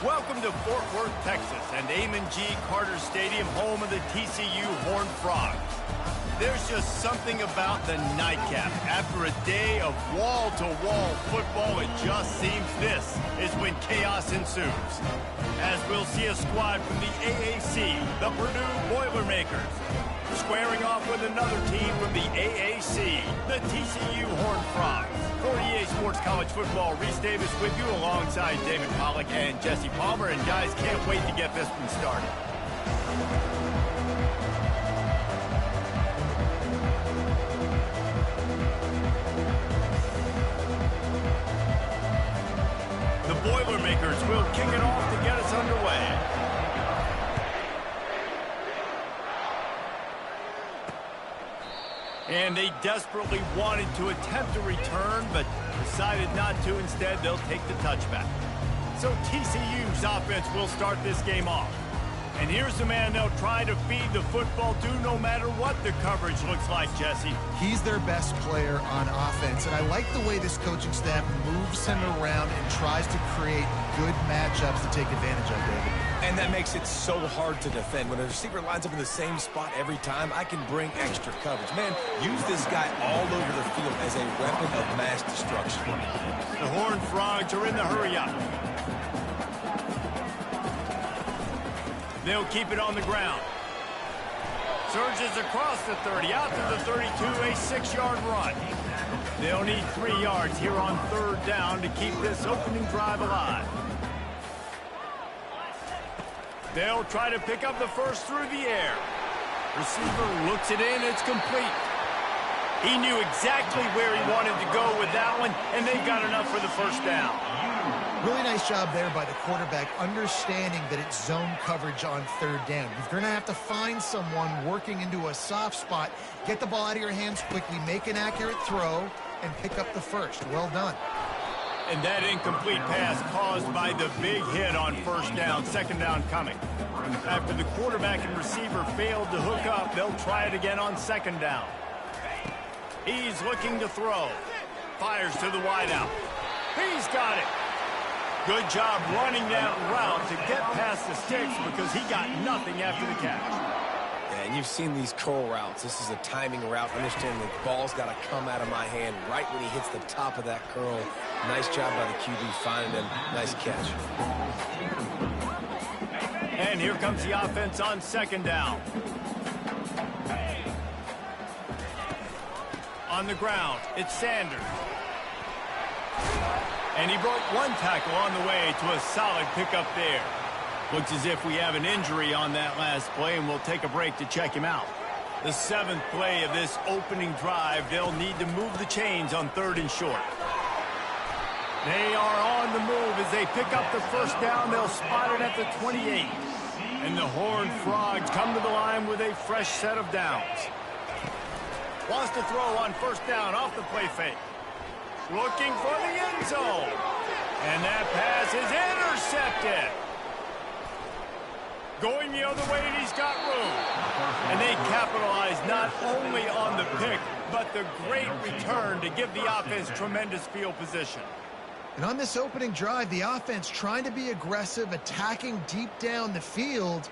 Welcome to Fort Worth, Texas, and Amon G. Carter Stadium, home of the TCU Horned Frogs. There's just something about the nightcap. After a day of wall-to-wall football, it just seems this is when chaos ensues. As we'll see a squad from the AAC, the Purdue Boilermakers, squaring off with another team from the AAC, the TCU Horned Frogs. For EA Sports College Football, Reese Davis with you alongside David Pollack and Jesse Palmer. And guys, can't wait to get this one started. The Boilermakers will kick it off to get us underway. And they desperately wanted to attempt a return, but decided not to. Instead, they'll take the touchback. So TCU's offense will start this game off. And here's the man they'll try to feed the football to no matter what the coverage looks like, Jesse. He's their best player on offense, and I like the way this coaching staff moves him around and tries to create good matchups to take advantage of, David. And that makes it so hard to defend. When a receiver lines up in the same spot every time, I can bring extra coverage. Man, use this guy all over the field as a weapon of mass destruction. The Horned Frogs are in the hurry-up. They'll keep it on the ground. Surges across the 30, out to the 32, a 6-yard run. They'll need 3 yards here on 3rd down to keep this opening drive alive. They'll try to pick up the first through the air. Receiver looks it in, it's complete. He knew exactly where he wanted to go with that one, and they've got enough for the first down. Really nice job there by the quarterback, understanding that it's zone coverage on 3rd down. You're going to have to find someone working into a soft spot, get the ball out of your hands quickly, make an accurate throw, and pick up the first. Well done. And that incomplete pass caused by the big hit on 1st down, 2nd down coming. After the quarterback and receiver failed to hook up, they'll try it again on 2nd down. He's looking to throw. Fires to the wideout. He's got it. Good job running that route to get past the sticks because he got nothing after the catch. Yeah, and you've seen these curl routes. This is a timing route. Understand the ball's got to come out of my hand right when he hits the top of that curl. Nice job by the QB finding him. Nice catch. And here comes the offense on 2nd down. On the ground, it's Sanders. And he broke 1 tackle on the way to a solid pickup there. Looks as if we have an injury on that last play, and we'll take a break to check him out. The 7th play of this opening drive, they'll need to move the chains on 3rd and short. They are on the move as they pick up the first down. They'll spot it at the 28. And the Horned Frogs come to the line with a fresh set of downs. Wants to throw on 1st down off the play fake. Looking for the end zone. And that pass is intercepted. Going the other way, and he's got room. And they capitalize not only on the pick, but the great return to give the offense tremendous field position. And on this opening drive, the offense trying to be aggressive, attacking deep down the field,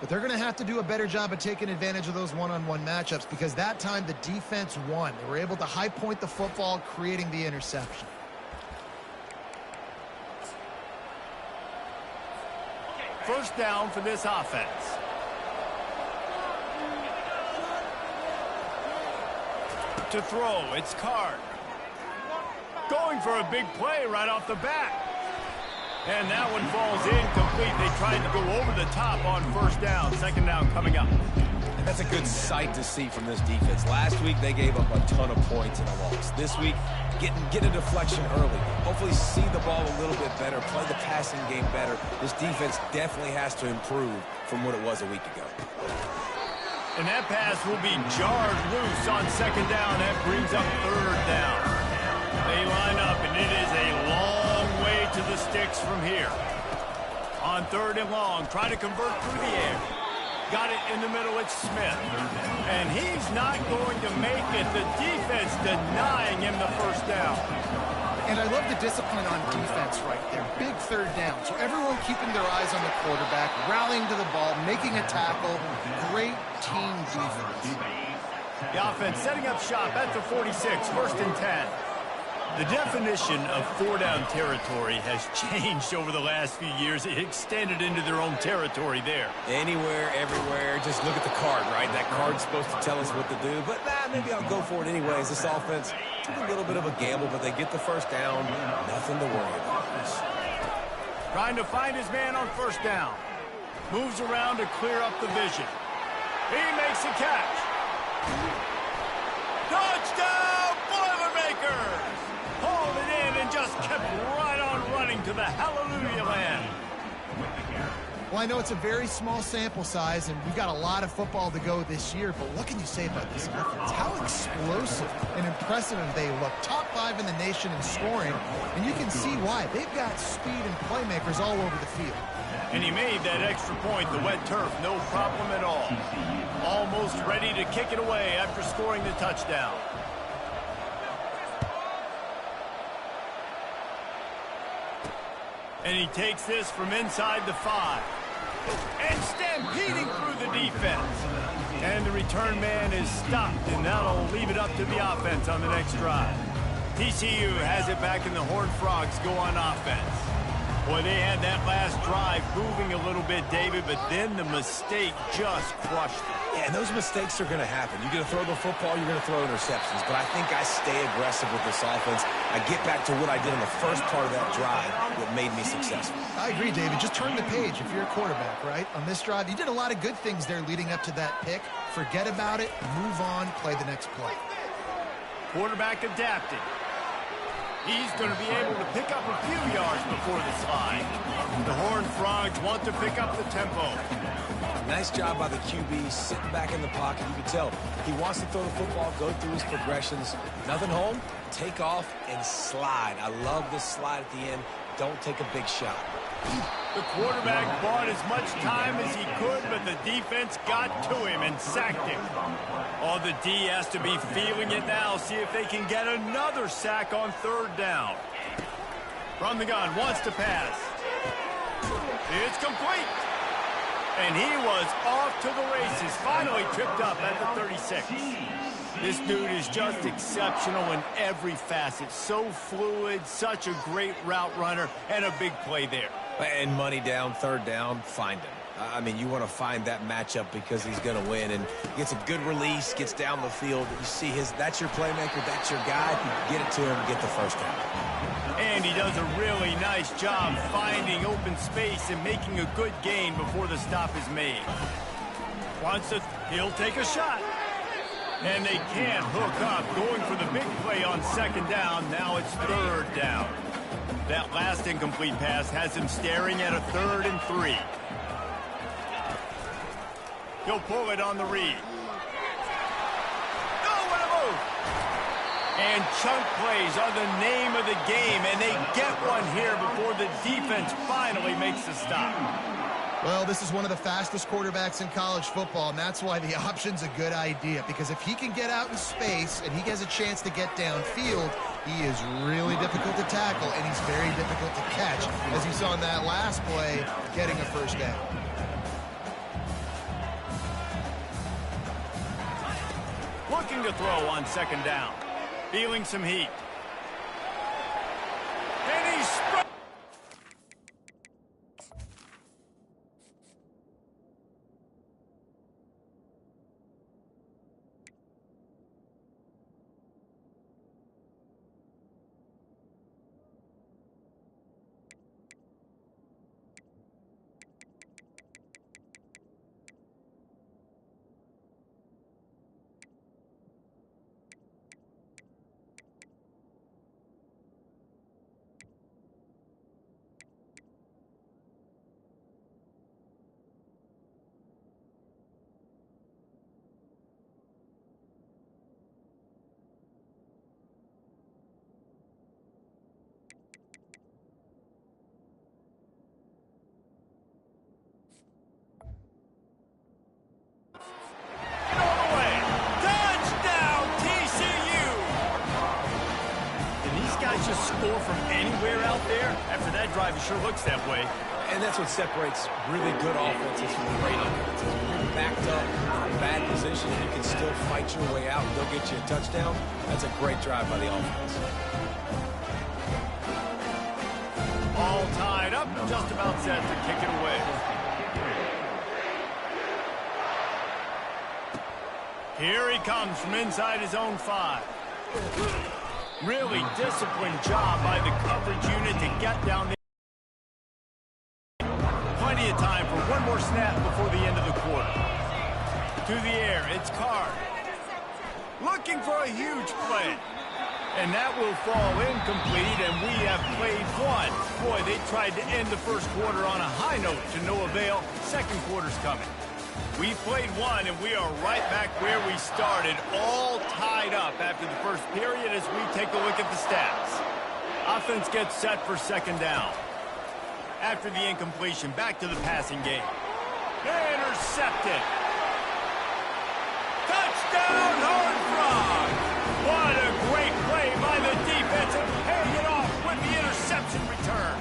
but they're going to have to do a better job of taking advantage of those one-on-one matchups because that time the defense won. They were able to high point the football, creating the interception. First down for this offense. To throw, it's Card. Going for a big play right off the bat. And that one falls incomplete. They tried to go over the top on 1st down. 2nd down coming up. And that's a good sight to see from this defense. Last week, they gave up a ton of points in a loss. This week, get a deflection early. Hopefully see the ball a little bit better, play the passing game better. This defense definitely has to improve from what it was a week ago. And that pass will be jarred loose on 2nd down. That brings up 3rd down. They line up, and it is a long way to the sticks from here. On 3rd and long, try to convert through the air. Got it in the middle, it's Smith. And he's not going to make it. The defense denying him the first down. And I love the discipline on defense right there. Big third down. So everyone keeping their eyes on the quarterback, rallying to the ball, making a tackle. Great team defense. The offense setting up shop at the 46, 1st and 10. The definition of 4-down territory has changed over the last few years. It extended into their own territory there. Anywhere, everywhere, just look at the card, right? That card's supposed to tell us what to do, but maybe I'll go for it anyways. This offense took a little bit of a gamble, but they get the first down. Nothing to worry about. Trying to find his man on 1st down. Moves around to clear up the vision. He makes a catch. Touchdown, Boilermakers! Hauled it in and just kept right on running to the hallelujah land. Well, I know it's a very small sample size, and we've got a lot of football to go this year, but what can you say about this offense? How explosive and impressive they look. Top 5 in the nation in scoring, and you can see why. They've got speed and playmakers all over the field. And he made that extra point, the wet turf, no problem at all. Almost ready to kick it away after scoring the touchdown. And he takes this from inside the 5. And stampeding through the defense. And the return man is stopped, and that'll leave it up to the offense on the next drive. TCU has it back, and the Horned Frogs go on offense. Boy, they had that last drive moving a little bit, David, but then the mistake just crushed it. Yeah, and those mistakes are going to happen. You're going to throw the football, you're going to throw interceptions. But I think I stay aggressive with this offense. I get back to what I did in the first part of that drive that made me successful. I agree, David. Just turn the page if you're a quarterback, right? On this drive, you did a lot of good things there leading up to that pick. Forget about it, move on, play the next play. Quarterback adapting. He's going to be able to pick up a few yards before the slide. The Horned Frogs want to pick up the tempo. Nice job by the QB, sitting back in the pocket. You can tell he wants to throw the football, go through his progressions. Nothing home, take off and slide. I love this slide at the end. Don't take a big shot. The quarterback bought as much time as he could, but the defense got to him and sacked him. Oh, the D has to be feeling it now. See if they can get another sack on 3rd down. From the gun, wants to pass. It's complete. And he was off to the races, finally tripped up at the 36. This dude is just exceptional in every facet. So fluid, such a great route runner, and a big play there. And money down, 3rd down, find him. I mean, you want to find that matchup because he's going to win, and gets a good release, gets down the field. You see that's your playmaker, that's your guy. Get it to him, get the 1st down. And he does a really nice job finding open space and making a good gain before the stop is made. He'll take a shot. And they can't hook up, going for the big play on 2nd down. Now it's 3rd down. That last incomplete pass has him staring at a 3rd and 3. He'll pull it on the read. What a move! And chunk plays are the name of the game, and they get one here before the defense finally makes the stop. Well, this is one of the fastest quarterbacks in college football, and that's why the option's a good idea, because if he can get out in space and he has a chance to get downfield, he is really difficult to tackle, and he's very difficult to catch, as you saw in that last play, getting a 1st down. Looking to throw on 2nd down. Feeling some heat. And he's struck. anywhere out there? After that drive, it sure looks that way. And that's what separates really good offenses from great offenses. When you're backed up in a bad position and you can still fight your way out and they'll get you a touchdown, that's a great drive by the offense. All tied up, just about set to kick it away. Here he comes from inside his own 5. Really disciplined job by the coverage unit to get down there. Plenty of time for one more snap before the end of the quarter. To the air, it's Carr. Looking for a huge play. And that will fall incomplete, and we have played one. Boy, they tried to end the first quarter on a high note to no avail. Second quarter's coming. We've played one, and we are right back where we started, all tied up after the first period as we take a look at the stats. Offense gets set for second down. After the incompletion, back to the passing game. Intercepted. Touchdown, Horned Frog! What a great play by the defense, and paying it off with the interception return.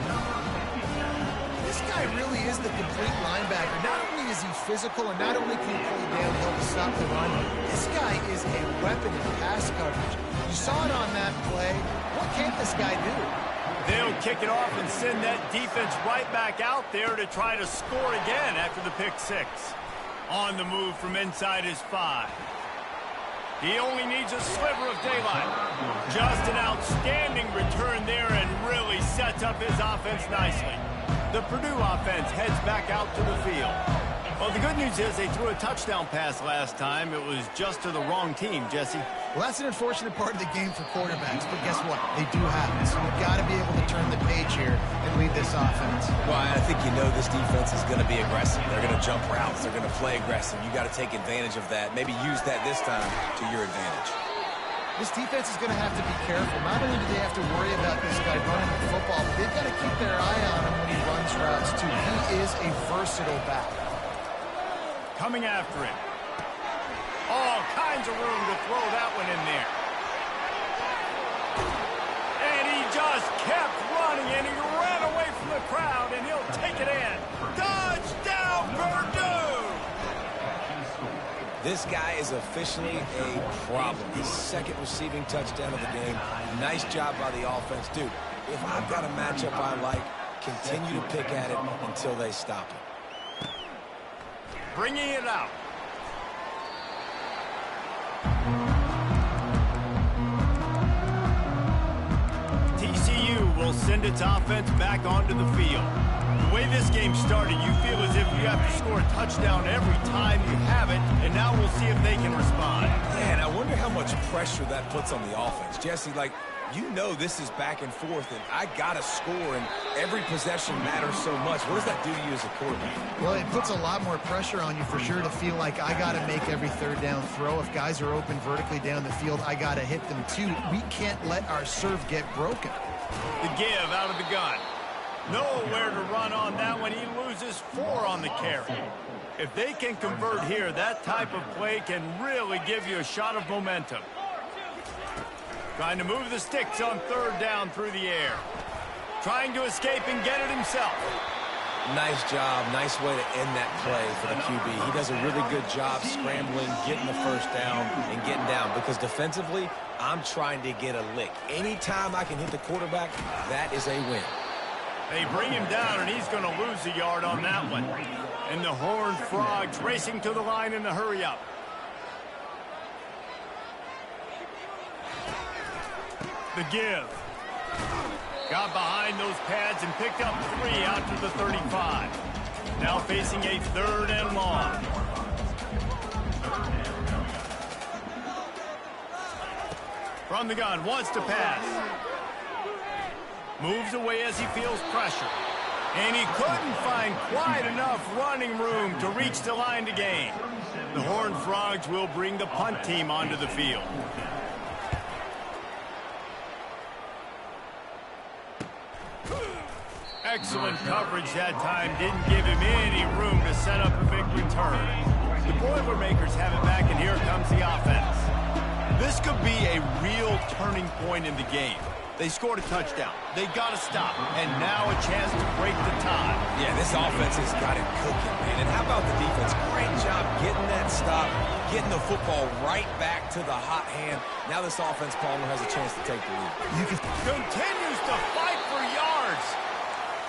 This guy really is the complete linebacker. Not only is he physical, and not only can he play downhill to stop the run, this guy is a weapon in pass coverage. You saw it on that play. What can't this guy do? They'll kick it off and send that defense right back out there to try to score again after the pick 6. On the move from inside his 5. He only needs a sliver of daylight. Just an outstanding return there and really sets up his offense nicely. The Purdue offense heads back out to the field. Well, the good news is they threw a touchdown pass last time. It was just to the wrong team, Jesse. Well, that's an unfortunate part of the game for quarterbacks, but guess what? They do have it, so you've got to be able to turn the page here and lead this offense. Well, I think you know this defense is going to be aggressive. They're going to jump routes. They're going to play aggressive. You got to take advantage of that. Maybe use that this time to your advantage. This defense is going to have to be careful. Not only do they have to worry about this guy running the football, but they've got to keep their eye on him when he runs routes, too. He is a versatile back. Coming after it. All kinds of room to throw that one in there. And he just kept running, and he ran away from the crowd, and he'll take it in. Touchdown, Purdue! This guy is officially a problem. His second receiving touchdown of the game. Nice job by the offense. Dude, if I've got a matchup I like, continue to pick at it until they stop it. Bringing it out. TCU will send its offense back onto the field. The way this game started, you feel as if you have to score a touchdown every time you have it, and now we'll see if they can respond. Man, I wonder how much pressure that puts on the offense. Jesse, like, you know this is back and forth, and I got to score, and every possession matters so much. What does that do to you as a quarterback? Well, it puts a lot more pressure on you for sure to feel like I got to make every third down throw. If guys are open vertically down the field, I got to hit them too. We can't let our serve get broken. The give out of the gun. Nowhere to run on that one. He loses 4 on the carry. If they can convert here, that type of play can really give you a shot of momentum. Trying to move the sticks on third down through the air. Trying to escape and get it himself. Nice job. Nice way to end that play for the QB. He does a really good job scrambling, getting the first down, and getting down. Because defensively, I'm trying to get a lick. Anytime I can hit the quarterback, that is a win. They bring him down, and he's going to lose a yard on that one. And the Horned Frogs racing to the line in the hurry-up. The give. Got behind those pads and picked up 3 out to the 35. Now facing a third and long. From the gun, wants to pass. Moves away as he feels pressure. And he couldn't find quite enough running room to reach the line to gain. The Horned Frogs will bring the punt team onto the field. Excellent coverage that time. Didn't give him any room to set up a big return. The Boilermakers have it back, and here comes the offense. This could be a real turning point in the game. They scored a touchdown. They got to stop. And now a chance to break the tie. Yeah, this offense has got it cooking, man. And how about the defense? Great job getting that stop, getting the football right back to the hot hand. Now this offense, Palmer, has a chance to take the lead. Continues to fight for yards.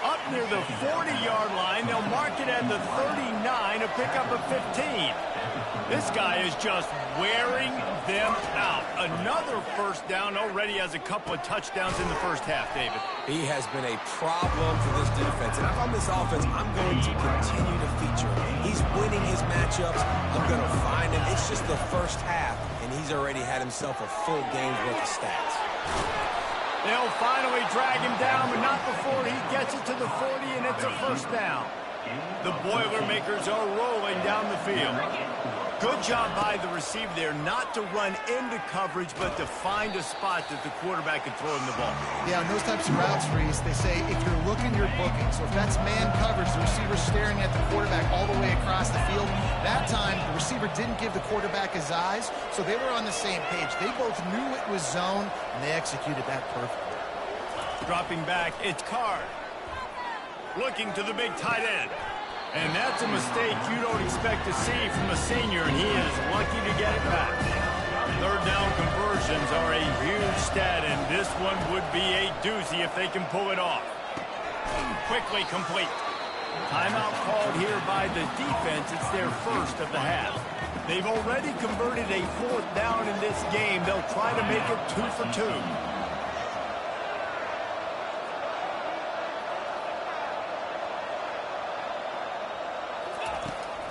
Up near the 40-yard line, they'll mark it at the 39, a pickup of 15. This guy is just wearing them out. Another first down, already has a couple of touchdowns in the first half, David. He has been a problem for this defense. And if I'm this offense, I'm going to continue to feature him. He's winning his matchups. I'm going to find him. It's just the first half, and he's already had himself a full game's worth of stats. They'll finally drag him down, but not before he gets it to the 40, and it's a first down. The Boilermakers are rolling down the field. Good job by the receiver there, not to run into coverage, but to find a spot that the quarterback can throw him the ball. Yeah, on those types of routes, Reese, they say if you're looking, you're booking. So if that's man coverage, the receiver's staring at the quarterback all the way across the field. That time, the receiver didn't give the quarterback his eyes, so they were on the same page. They both knew it was zone, and they executed that perfectly. Dropping back, it's Card. Looking to the big tight end. And that's a mistake you don't expect to see from a senior, and he is lucky to get it back. Third down conversions are a huge stat, and this one would be a doozy if they can pull it off. Quickly complete. Timeout called here by the defense. It's their first of the half. They've already converted a fourth down in this game. They'll try to make it 2 for 2.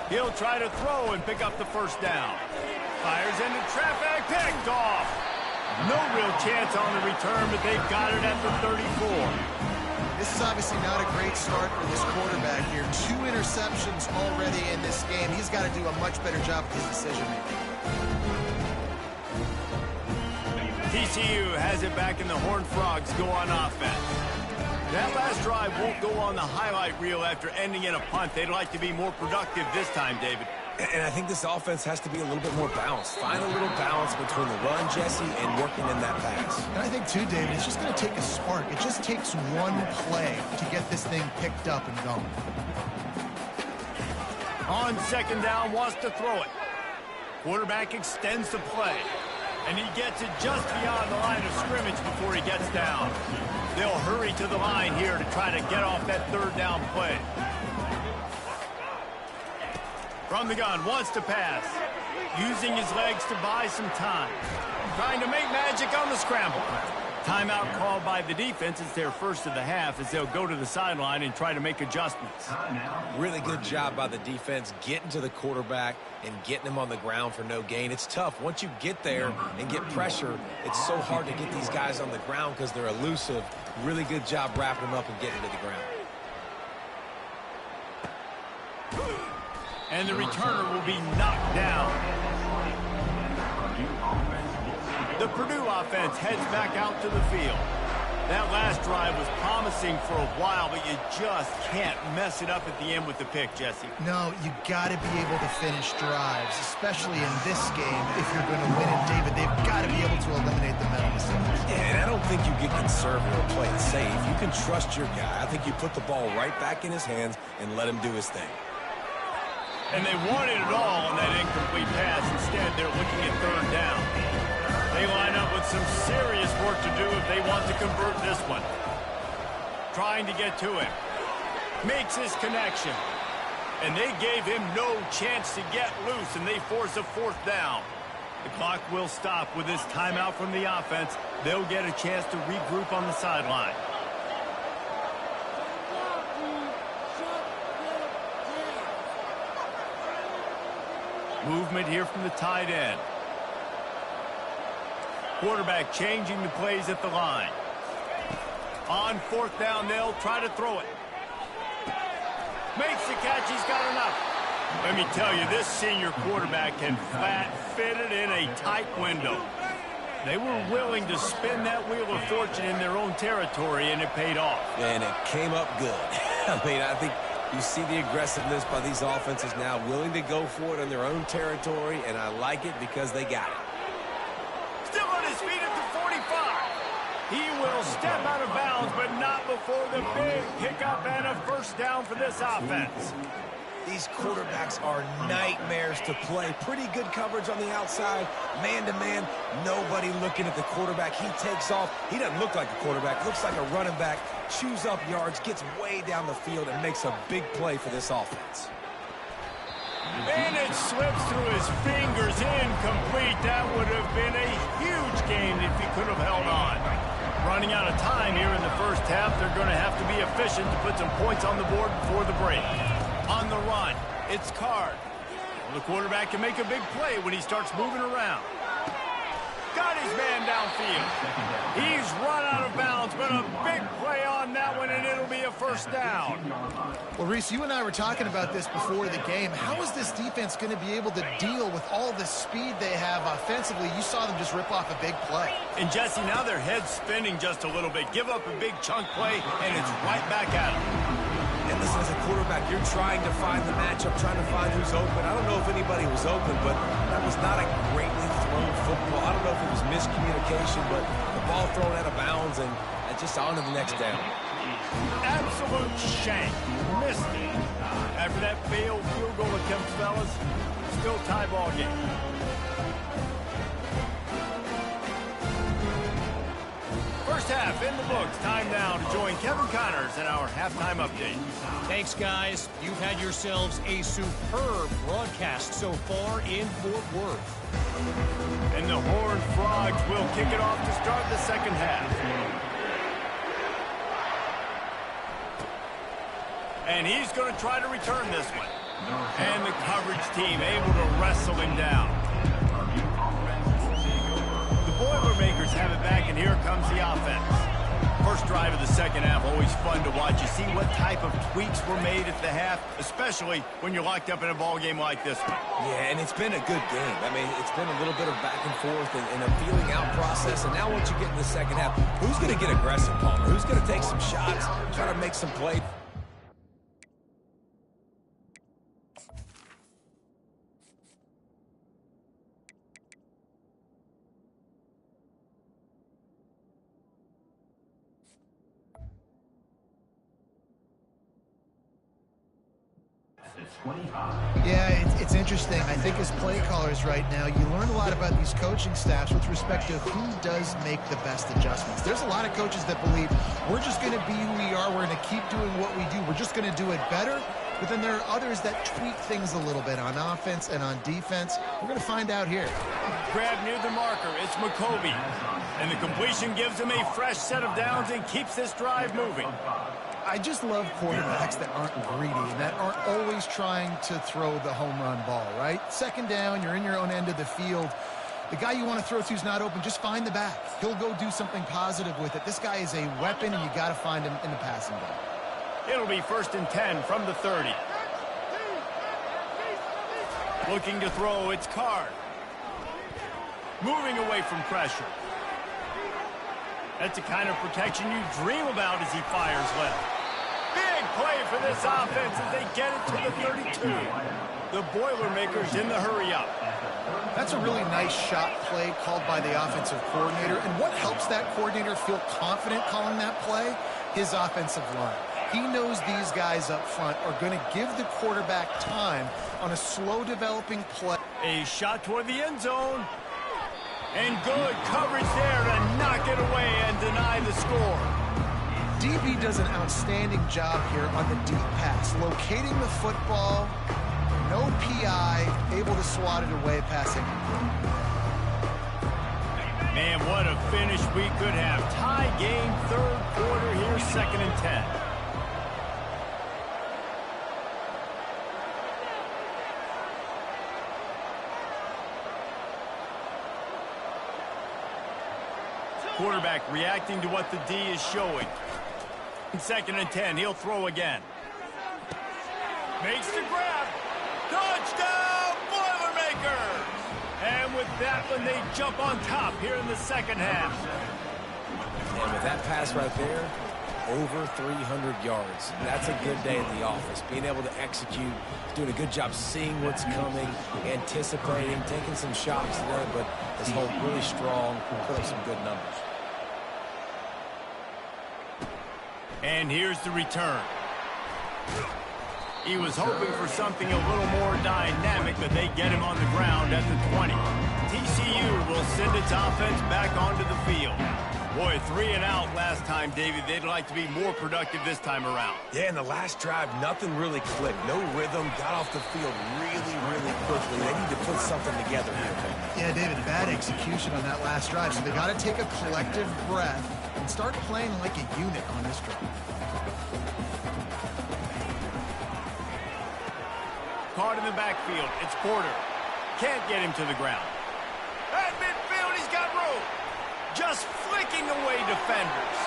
He'll try to throw and pick up the first down. Fires into traffic, picked off. No real chance on the return, but they've got it at the 34. This is obviously not a great start for this quarterback here. 2 interceptions already in this game. He's got to do a much better job with his decision-making. TCU has it back, and the Horned Frogs go on offense. That last drive won't go on the highlight reel after ending in a punt. They'd like to be more productive this time, David. And I think this offense has to be a little bit more balanced. Find a little balance between the run, Jesse, and working in that pass. And I think, too, David, it's just going to take a spark. It just takes one play to get this thing picked up and going. On second down, wants to throw it. Quarterback extends the play. And he gets it just beyond the line of scrimmage before he gets down. They'll hurry to the line here to try to get off that third down play. From the gun, wants to pass. Using his legs to buy some time. Trying to make magic on the scramble. Timeout called by the defense. It's their first of the half as they'll go to the sideline and try to make adjustments. Really good job by the defense getting to the quarterback and getting him on the ground for no gain. It's tough. Once you get there and get pressure, it's so hard to get these guys on the ground because they're elusive. Really good job wrapping them up and getting to the ground. And the returner will be knocked down. The Purdue offense heads back out to the field. That last drive was promising for a while, but you just can't mess it up at the end with the pick, Jesse. No, you got to be able to finish drives, especially in this game. If you're going to win it, David, they've got to be able to eliminate the mental mistakes. Yeah, and I don't think you get conservative or play it safe. You can trust your guy. I think you put the ball right back in his hands and let him do his thing. And they wanted it all on that incomplete pass. Instead, they're looking at third down. They line up with some serious work to do if they want to convert this one. Trying to get to him. Makes his connection. And they gave him no chance to get loose, and they force a fourth down. The clock will stop with this timeout from the offense. They'll get a chance to regroup on the sideline. Movement here from the tight end. Quarterback changing the plays at the line. On fourth down, they'll try to throw it. Makes the catch. He's got enough. Let me tell you, this senior quarterback can flat fit it in a tight window. They were willing to spin that wheel of fortune in their own territory, and it paid off. And it came up good. I mean, I think you see the aggressiveness by these offenses now, willing to go for it in their own territory, and I like it because they got it. Still on his feet at the 45. He will step out of bounds, but not before the big pickup and a first down for this offense. These quarterbacks are nightmares to play. Pretty good coverage on the outside. Man-to-man, nobody looking at the quarterback. He takes off. He doesn't look like a quarterback. Looks like a running back. Chews up yards, gets way down the field, and makes a big play for this offense. And it slips through his fingers, incomplete. That would have been a huge gain if he could have held on. Running out of time here in the first half, they're going to have to be efficient to put some points on the board before the break. On the run, it's Card. Well, the quarterback can make a big play when he starts moving around. Got his man downfield. He's run out of bounds, but a big play on that one, and it'll be a first down. Well, Reese, you and I were talking about this before the game. How is this defense going to be able to deal with all the speed they have offensively? You saw them just rip off a big play. And, Jesse, now their head's spinning just a little bit. Give up a big chunk play, and it's right back at them. And listen, as a quarterback, you're trying to find the matchup, trying to find who's open. I don't know if anybody was open, but that was not a greatly thrown football. I don't know if it was miscommunication, but the ball thrown out of bounds and just on to the next down. Absolute shank. Missed it. After that failed field goal attempt, fellas, still tie ball game. First half in the books. Time now to join Kevin Connors in our halftime update. Thanks, guys. You've had yourselves a superb broadcast so far in Fort Worth. And the Horned Frogs will kick it off to start the second half. And he's going to try to return this one. And the coverage team able to wrestle him down. Boilermakers have it back, and here comes the offense. First drive of the second half, always fun to watch. You see what type of tweaks were made at the half, especially when you're locked up in a ball game like this one. Yeah, and it's been a good game. I mean, it's been a little bit of back and forth and a feeling out process. And now once you get in the second half, who's going to get aggressive, Palmer? Who's going to take some shots, try to make some plays? Yeah, it's interesting. I think as play callers right now, you learn a lot about these coaching staffs with respect to who does make the best adjustments. There's a lot of coaches that believe we're just going to be who we are. We're going to keep doing what we do. We're just going to do it better. But then there are others that tweak things a little bit on offense and on defense. We're going to find out here. Grab near the marker. It's McCovey. And the completion gives him a fresh set of downs and keeps this drive moving. I just love quarterbacks that aren't greedy and that aren't always trying to throw the home run ball, right? Second down, you're in your own end of the field. The guy you want to throw to is not open. Just find the back. He'll go do something positive with it. This guy is a weapon, and you got to find him in the passing game. It'll be 1st and 10 from the 30. Looking to throw, it's Card. Moving away from pressure. That's the kind of protection you dream about as he fires left. Big play for this offense as they get it to the 32. The Boilermakers in the hurry-up. That's a really nice shot play called by the offensive coordinator. And what helps that coordinator feel confident calling that play? His offensive line. He knows these guys up front are going to give the quarterback time on a slow-developing play. A shot toward the end zone. And good coverage there to knock it away and deny the score. DB does an outstanding job here on the deep pass, locating the football, no PI, able to swat it away passing. Man, what a finish we could have. Tie game, third quarter here, 2nd and 10. Quarterback reacting to what the D is showing. 2nd and 10, he'll throw again. Makes the grab. Touchdown, Boilermakers! And with that one, they jump on top here in the second half. And with that pass right there, over 300 yards. That's a good day at the office. Being able to execute, doing a good job seeing what's coming, anticipating, taking some shots there, but this whole really strong, put up some good numbers. And here's the return. He was hoping for something a little more dynamic, but they get him on the ground at the 20. TCU will send its offense back onto the field. Boy, 3 and out last time, David. They'd like to be more productive this time around. Yeah, in the last drive, nothing really clicked. No rhythm, got off the field really, really quickly. They need to put something together here. Yeah, David, bad execution on that last drive. So they got to take a collective breath and start playing like a unit on this drive. Caught in the backfield. It's Porter. Can't get him to the ground. At midfield, he's got room. Just flicking away defenders.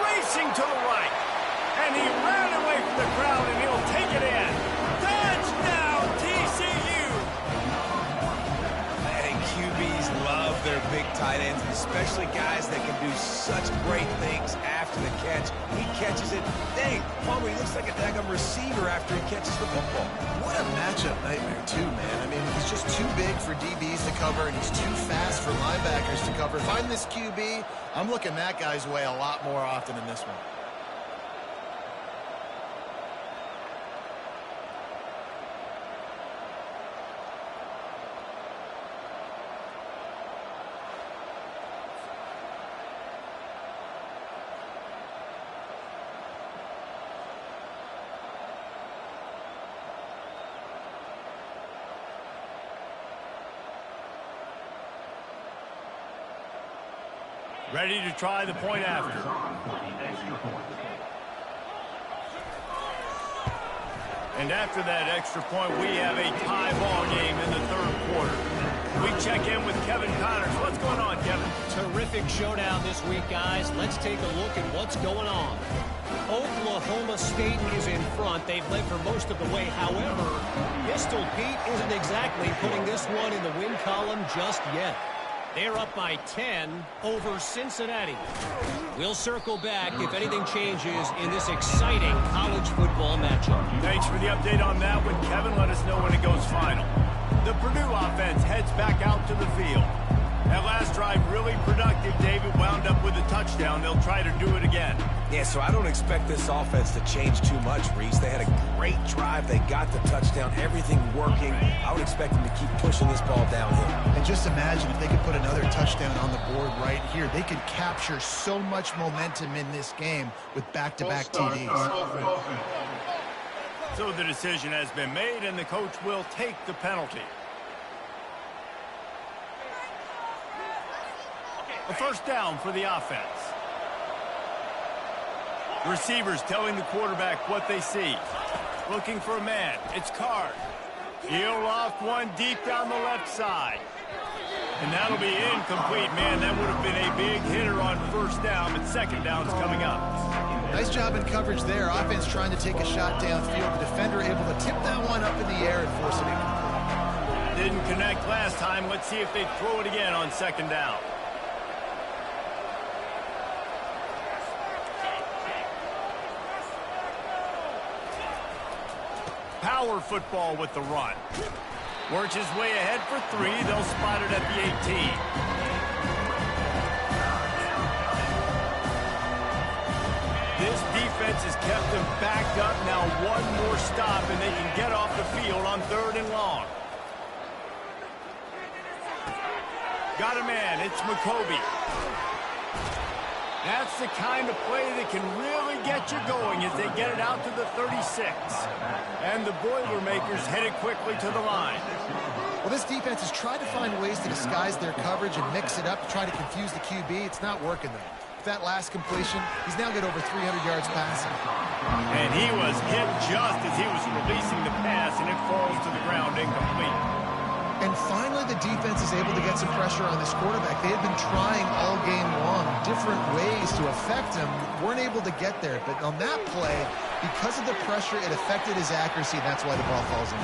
Racing to the right. And he ran away from the crowd, and he'll take it in. Touchdown, TCU! And QBs love their big tight ends, especially guys that can do such great things after the catch. He catches it. Dang, Palmer, he looks like a daggum receiver after he catches the football. What a matchup nightmare, too, man. I mean, he's just too big for DBs to cover, and he's too fast for linebackers to cover. If I'm this QB, I'm looking that guy's way a lot more often in this one. Ready to try the point after. And after that extra point, we have a tie ball game in the third quarter. We check in with Kevin Connors. What's going on, Kevin? Terrific showdown this week, guys. Let's take a look at what's going on. Oklahoma State is in front. They've led for most of the way. However, Pistol Pete isn't exactly putting this one in the win column just yet. They're up by 10 over Cincinnati. We'll circle back if anything changes in this exciting college football matchup. Thanks for the update on that one, Kevin. Let us know when it goes final. The Purdue offense heads back out to the field. That last drive really productive. David wound up with a touchdown. They'll try to do it again. Yeah, so I don't expect this offense to change too much, Reese. They had a great drive. They got the touchdown. Everything working. I would expect them to keep pushing this ball downhill. And just imagine if they could put another touchdown on the board right here. They could capture so much momentum in this game with back-to-back TDs. So the decision has been made, and the coach will take the penalty. A first down for the offense. The receivers telling the quarterback what they see. Looking for a man. It's Card. He'll loft one deep down the left side. And that'll be incomplete. Man, that would have been a big hitter on first down, but second down's coming up. Nice job in coverage there. Offense trying to take a shot downfield. The defender able to tip that one up in the air and force it incomplete. Didn't connect last time. Let's see if they throw it again on second down. Power football with the run. Works his way ahead for 3. They'll spot it at the 18. This defense has kept them backed up. Now one more stop, and they can get off the field on 3rd and long. Got a man. It's McCoby. That's the kind of play that can really get you going as they get it out to the 36. And the Boilermakers headed quickly to the line. Well, this defense has tried to find ways to disguise their coverage and mix it up to try to confuse the QB. It's not working, though. With that last completion, he's now got over 300 yards passing. And he was hit just as he was releasing the pass, and it falls to the ground incomplete. And finally, the defense is able to get some pressure on this quarterback. They had been trying all game long different ways to affect him. Weren't able to get there. But on that play, because of the pressure, it affected his accuracy, and that's why the ball falls in.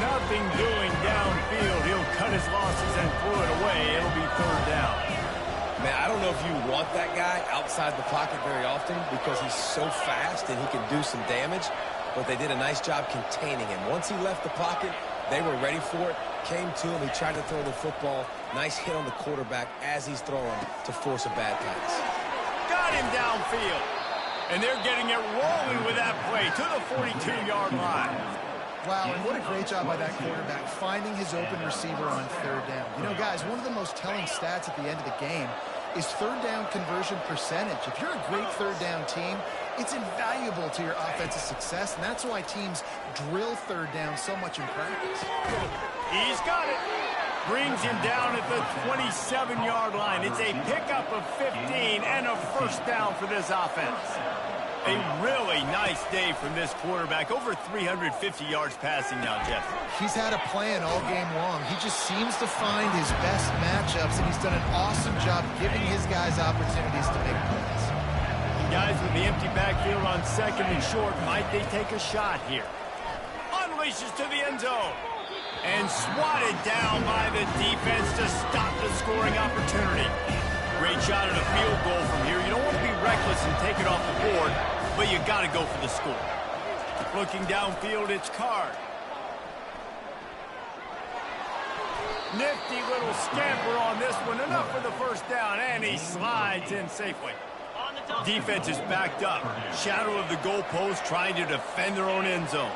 Nothing doing downfield. He'll cut his losses and throw it away. It'll be 3rd down. Man, I don't know if you want that guy outside the pocket very often because he's so fast and he can do some damage. But they did a nice job containing him. Once he left the pocket, they were ready for it, came to him, he tried to throw the football. Nice hit on the quarterback as he's throwing to force a bad pass. Got him downfield. And they're getting it rolling with that play to the 42-yard line. Wow, and what a great job by that quarterback finding his open receiver on third down. You know, guys, one of the most telling stats at the end of the game is third down conversion percentage. If you're a great third down team, it's invaluable to your offensive success, and that's why teams drill third down so much in practice. He's got it. Brings him down at the 27-yard line. It's a pickup of 15 and a first down for this offense. A really nice day from this quarterback. Over 350 yards passing now, Jeff. He's had a plan all game long. He just seems to find his best matchups, and he's done an awesome job giving his guys opportunities to make plays. Guys with the empty backfield on second and short, might they take a shot here? Unleashes to the end zone. And swatted down by the defense to stop the scoring opportunity. Great shot at a field goal from here. You don't want to be reckless and take it off the board, but you got to go for the score. Looking downfield, it's Card. Nifty little scamper on this one. Enough for the first down, and he slides in safely. Defense is backed up. Shadow of the goalpost, trying to defend their own end zone.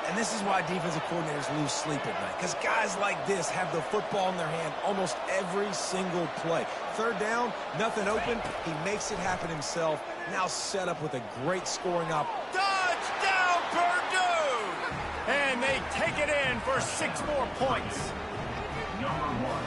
And this is why defensive coordinators lose sleep at night, because guys like this have the football in their hand almost every single play. Third down, nothing open. He makes it happen himself. Now set up with a great scoring up. Touchdown, Purdue! And they take it in for 6 more points.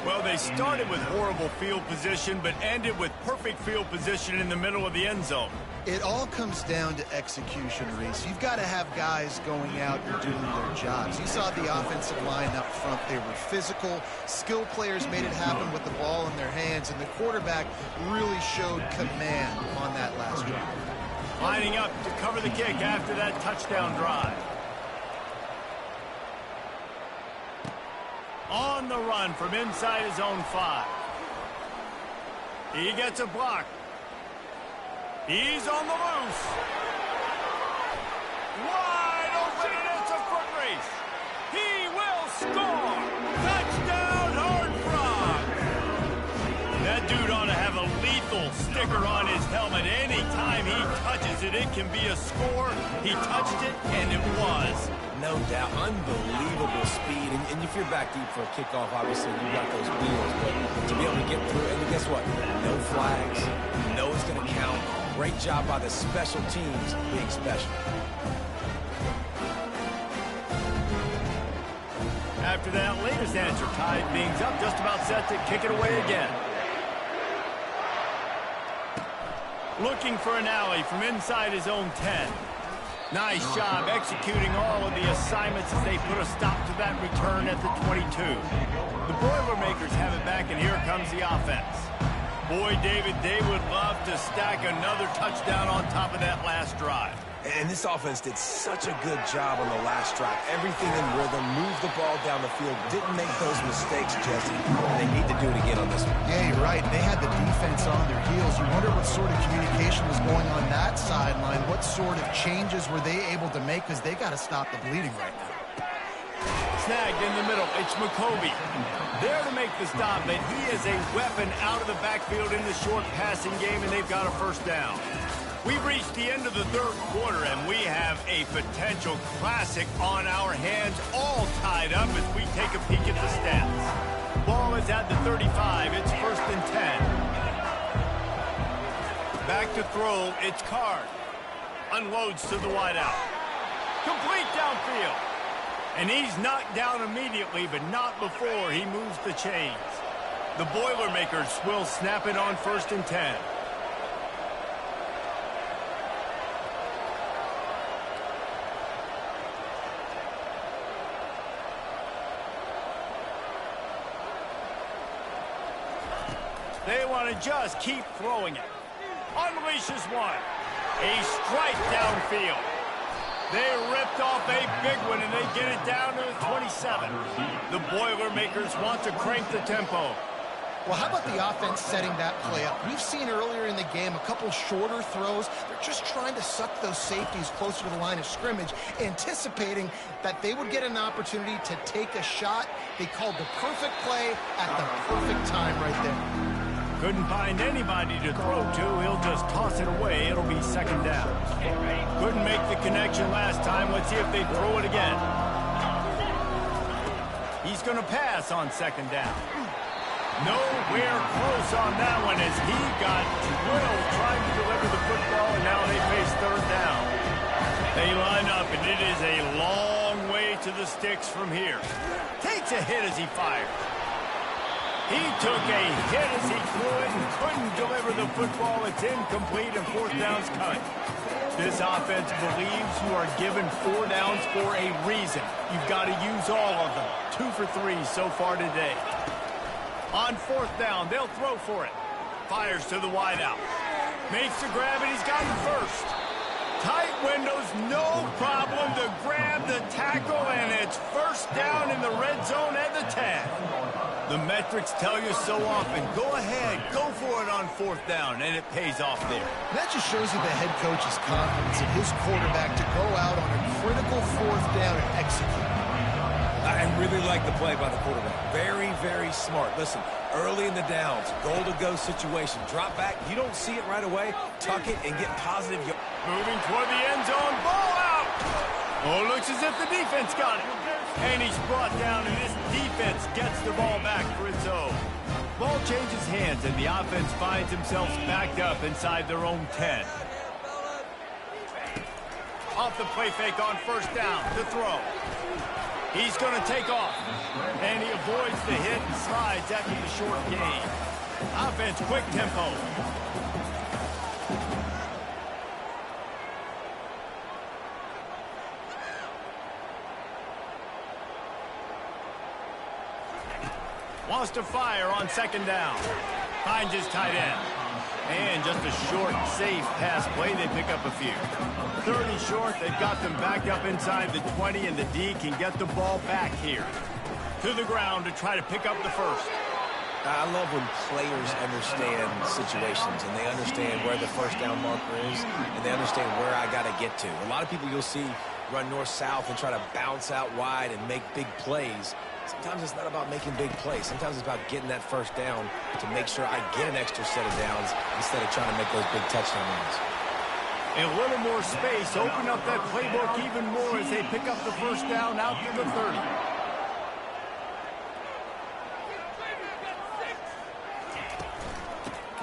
Well, they started with horrible field position, but ended with perfect field position in the middle of the end zone. It all comes down to execution, Reese. You've got to have guys going out and doing their jobs. You saw the offensive line up front. They were physical. Skill players made it happen with the ball in their hands, and the quarterback really showed command on that last drive. Lining up to cover the kick after that touchdown drive. On the run from inside his own 5. He gets a block. He's on the loose. Wide open, and it's a foot race. He will score. Touchdown, Hard Frog. That dude ought to have a lethal sticker on his helmet. Anytime he touches it, it can be a score. He touched it, and it was. No doubt, unbelievable speed. And if you're back deep for a kickoff, obviously you got those wheels. But to be able to get through, and guess what? No flags. You know it's going to count. Great job by the special teams being special. After that latest answer, tied things up, just about set to kick it away again. Looking for an alley from inside his own 10. Nice job executing all of the assignments as they put a stop to that return at the 22. The Boilermakers have it back, and here comes the offense. Boy, David, they would love to stack another touchdown on top of that last drive. And this offense did such a good job on the last drive. Everything in rhythm, moved the ball down the field, didn't make those mistakes, Jesse. And they need to do it again on this one. Yeah, you're right. They had the defense on their heels. You wonder what sort of communication was going on that sideline. What sort of changes were they able to make, because they got to stop the bleeding right now. Snagged in the middle. It's McCovey. There to make the stop, but he is a weapon out of the backfield in the short passing game, and they've got a first down. We've reached the end of the third quarter, and we have a potential classic on our hands, all tied up as we take a peek at the stats. Ball is at the 35. It's 1st and 10. Back to throw. It's Card. Unloads to the wideout. Complete downfield. And he's knocked down immediately, but not before he moves the chains. The Boilermakers will snap it on 1st and 10. They want to just keep throwing it. Unleashes one. A strike downfield. They ripped off a big one, and they get it down to the 27. The Boilermakers want to crank the tempo. Well, how about the offense setting that play up? We've seen earlier in the game a couple shorter throws. They're just trying to suck those safeties closer to the line of scrimmage, anticipating that they would get an opportunity to take a shot. They called the perfect play at the perfect time right there. Couldn't find anybody to throw to. He'll just toss it away. It'll be second down. Couldn't make the connection last time. Let's see if they throw it again. He's going to pass on second down. Nowhere close on that one as he got drilled trying to deliver the football, and now they face third down. They line up, and it is a long way to the sticks from here. Takes a hit as he fired. He took a hit as he threw it and couldn't deliver the football. It's incomplete, and fourth down's cut. This offense believes you are given 4 downs for a reason. You've got to use all of them. 2 for 3 so far today. On fourth down, they'll throw for it. Fires to the wideout. Makes the grab, and he's got him first. Tight windows, no problem to grab the tackle, and it's first down in the red zone at the 10. The metrics tell you so often. Go ahead, go for it on fourth down, and it pays off there. That just shows you the head coach's confidence in his quarterback to go out on a critical fourth down and execute. I really like the play by the quarterback. Very, very smart. Listen, early in the downs, goal-to-go situation. Drop back, you don't see it right away. Tuck it and get positive. Moving toward the end zone, ball out! Oh, looks as if the defense got it. And he's brought down, and this defense gets the ball back for its own. Ball changes hands, and the offense finds themselves backed up inside their own 10. Off the play fake on first down, the throw. He's going to take off, and he avoids the hit and slides after the short gain. Offense, quick tempo. Wants to fire on second down. Finds his tight end. And just a short, safe pass play. They pick up a few. 30 short. They've got them backed up inside the 20, and the D can get the ball back here. To the ground to try to pick up the first. I love when players understand situations, and they understand where the first down marker is, and they understand where I got to get to. A lot of people you'll see run north-south and try to bounce out wide and make big plays. Sometimes it's not about making big plays. Sometimes it's about getting that first down to make sure I get an extra set of downs instead of trying to make those big touchdown runs. A little more space. Open up that playbook even more as they pick up the first down out to the 30.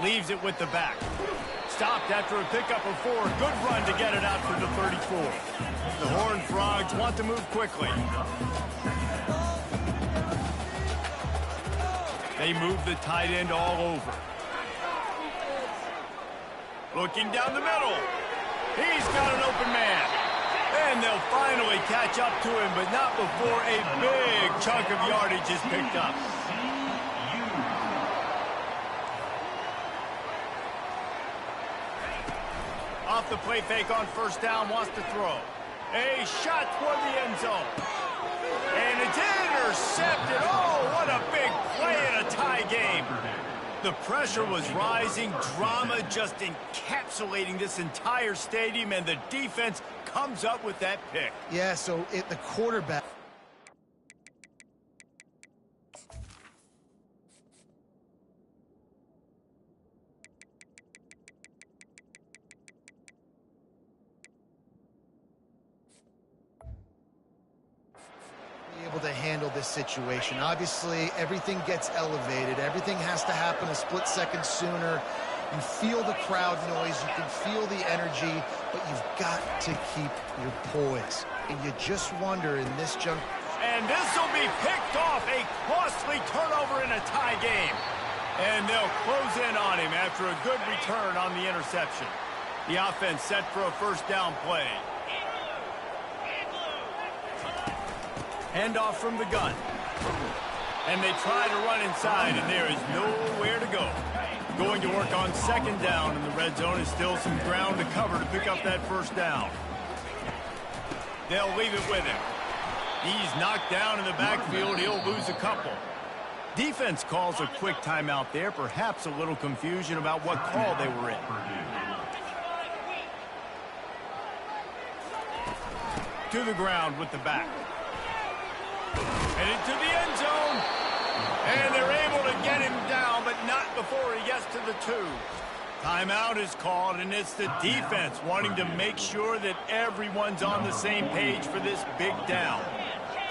Leaves it with the back. Stopped after a pickup of 4. Good run to get it out to the 34. The Horned Frogs want to move quickly. They move the tight end all over. Looking down the middle. He's got an open man. And they'll finally catch up to him, but not before a big chunk of yardage is picked up. Off the play fake on first down, wants to throw. A shot toward the end zone. And it's intercepted. Oh, what a big play in a tie game. The pressure was rising. Drama just encapsulating this entire stadium, and the defense comes up with that pick. Yeah, so the quarterback. Able to handle this situation. Obviously, everything gets elevated. Everything has to happen a split second sooner. You feel the crowd noise. You can feel the energy, but you've got to keep your poise. And you just wonder in this jump. And this will be picked off. A costly turnover in a tie game. And they'll close in on him after a good return on the interception. The offense set for a first down play. Handoff from the gun. And they try to run inside, and there is nowhere to go. Going to work on second down, and the red zone is still some ground to cover to pick up that first down. They'll leave it with him. He's knocked down in the backfield. He'll lose a couple. Defense calls a quick timeout there. Perhaps a little confusion about what call they were in. To the ground with the back. Headed to the end zone. And they're able to get him down, but not before he gets to the 2. Timeout is called, and it's the defense wanting to make sure that everyone's on the same page for this big down.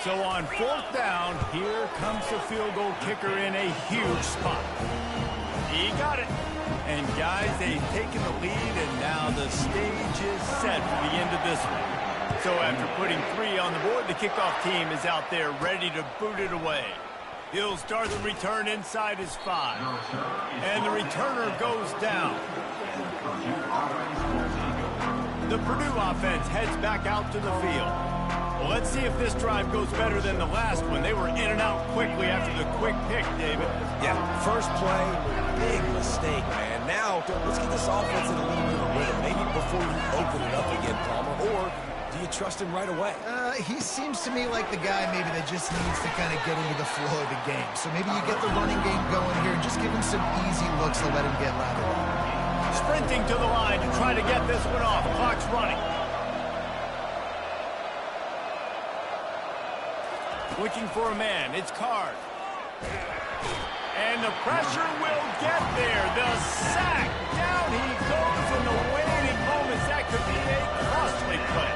So on 4th down, here comes the field goal kicker in a huge spot. He got it. And guys, they've taken the lead, and now the stage is set for the end of this one. So after putting 3 on the board, the kickoff team is out there ready to boot it away. He'll start the return inside his 5. And the returner goes down. The Purdue offense heads back out to the field. Well, let's see if this drive goes better than the last one. They were in and out quickly after the quick pick, David. Yeah, first play, big mistake, man. Now, let's get this offense in a little bit of rhythm. Maybe before you open it up again, Palmer, or do you trust him right away? He seems to me like the guy maybe that just needs to kind of get into the flow of the game. So maybe you get the running game going here and just give him some easy looks to let him get lateral. Sprinting to the line to try to get this one off. Clock's running. Looking for a man. It's Card. And the pressure will get there. The sack. Down he goes in the waning moments. That could be a costly play.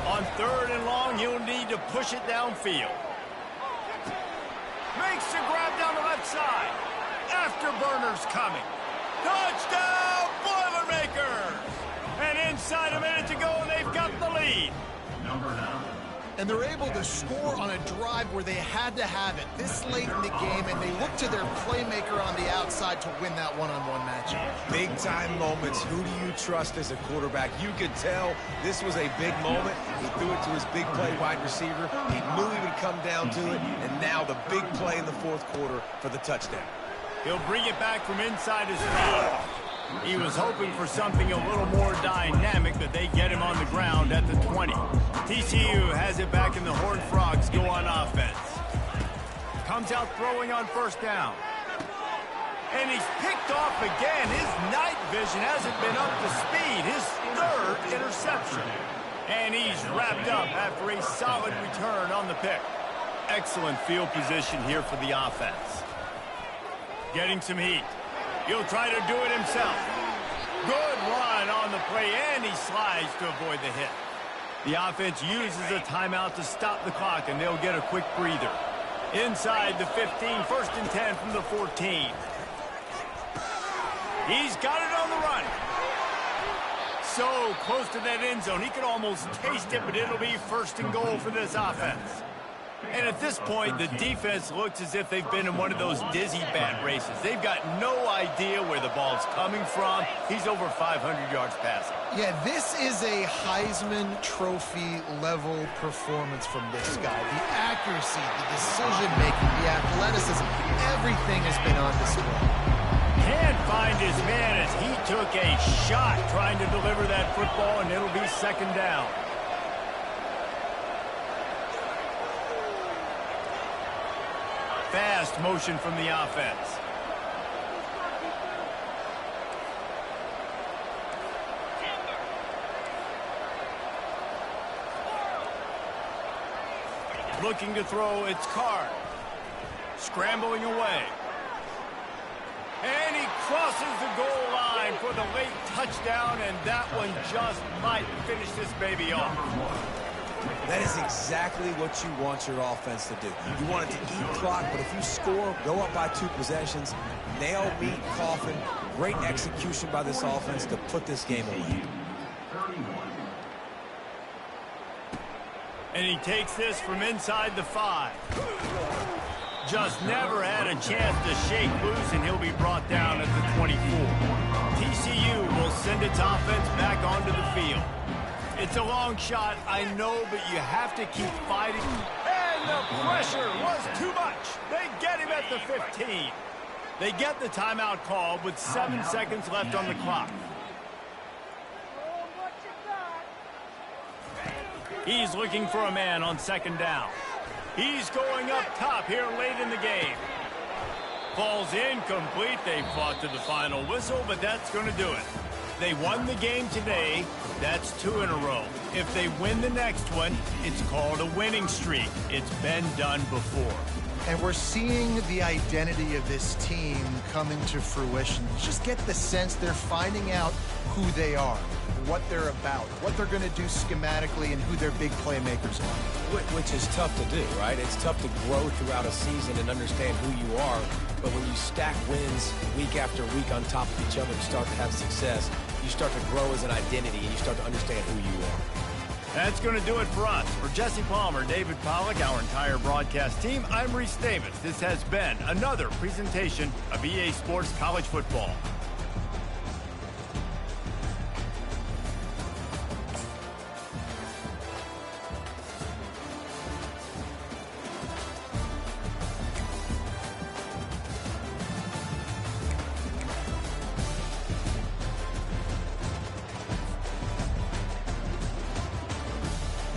On 3rd and long, he'll need to push it downfield. Makes the grab down the left side. Afterburners coming. Touchdown, Boilermakers! And inside a minute to go, and they've got the lead. And they're able to score on a drive where they had to have it this late in the game, and they look to their playmaker on the outside to win that one-on-one matchup. Big-time moments. Who do you trust as a quarterback? You could tell this was a big moment. He threw it to his big play wide receiver. He knew he would come down to it, and now the big play in the 4th quarter for the touchdown. He'll bring it back from inside his 5. He was hoping for something a little more dynamic, but they get him on the ground at the 20. TCU has it back, and the Horned Frogs go on offense. Comes out throwing on 1st down. And he's picked off again. His night vision hasn't been up to speed. His 3rd interception. And he's wrapped up after a solid return on the pick. Excellent field position here for the offense. Getting some heat. He'll try to do it himself. Good run on the play, and he slides to avoid the hit. The offense uses a timeout to stop the clock, and they'll get a quick breather. Inside the 15, 1st and 10 from the 14. He's got it on the run. So close to that end zone, he could almost taste it, but it'll be 1st and goal for this offense. And at this point, the defense looks as if they've been in one of those dizzy bat races. They've got no idea where the ball's coming from. He's over 500 yards passing. Yeah, this is a Heisman Trophy level performance from this guy. The accuracy, the decision-making, the athleticism, everything has been on display. Can't find his man as he took a shot trying to deliver that football, and it'll be 2nd down. Fast motion from the offense. Looking to throw, it's Card. Scrambling away. And he crosses the goal line for the late touchdown, and that one just might finish this baby off. That is exactly what you want your offense to do. You want it to eat clock, but if you score, go up by 2 possessions, nail, meet, coffin. Great execution by this offense to put this game away. And he takes this from inside the 5. Just never had a chance to shake loose, and he'll be brought down at the 24. TCU will send its offense back onto the field. It's a long shot, I know, but you have to keep fighting. And the pressure was too much. They get him at the 15. They get the timeout called with 7 seconds left on the clock. He's looking for a man on 2nd down. He's going up top here late in the game. Falls incomplete. They fought to the final whistle, but that's going to do it. They won the game today. That's 2 in a row. If they win the next one, it's called a winning streak. It's been done before. And we're seeing the identity of this team coming to fruition. You just get the sense they're finding out who they are, what they're about, what they're going to do schematically, and who their big playmakers are. Which is tough to do, right? It's tough to grow throughout a season and understand who you are. But when you stack wins week after week on top of each other and start to have success, you start to grow as an identity and you start to understand who you are. That's going to do it for us. For Jesse Palmer, David Pollack, our entire broadcast team, I'm Reese Davis. This has been another presentation of EA Sports College Football.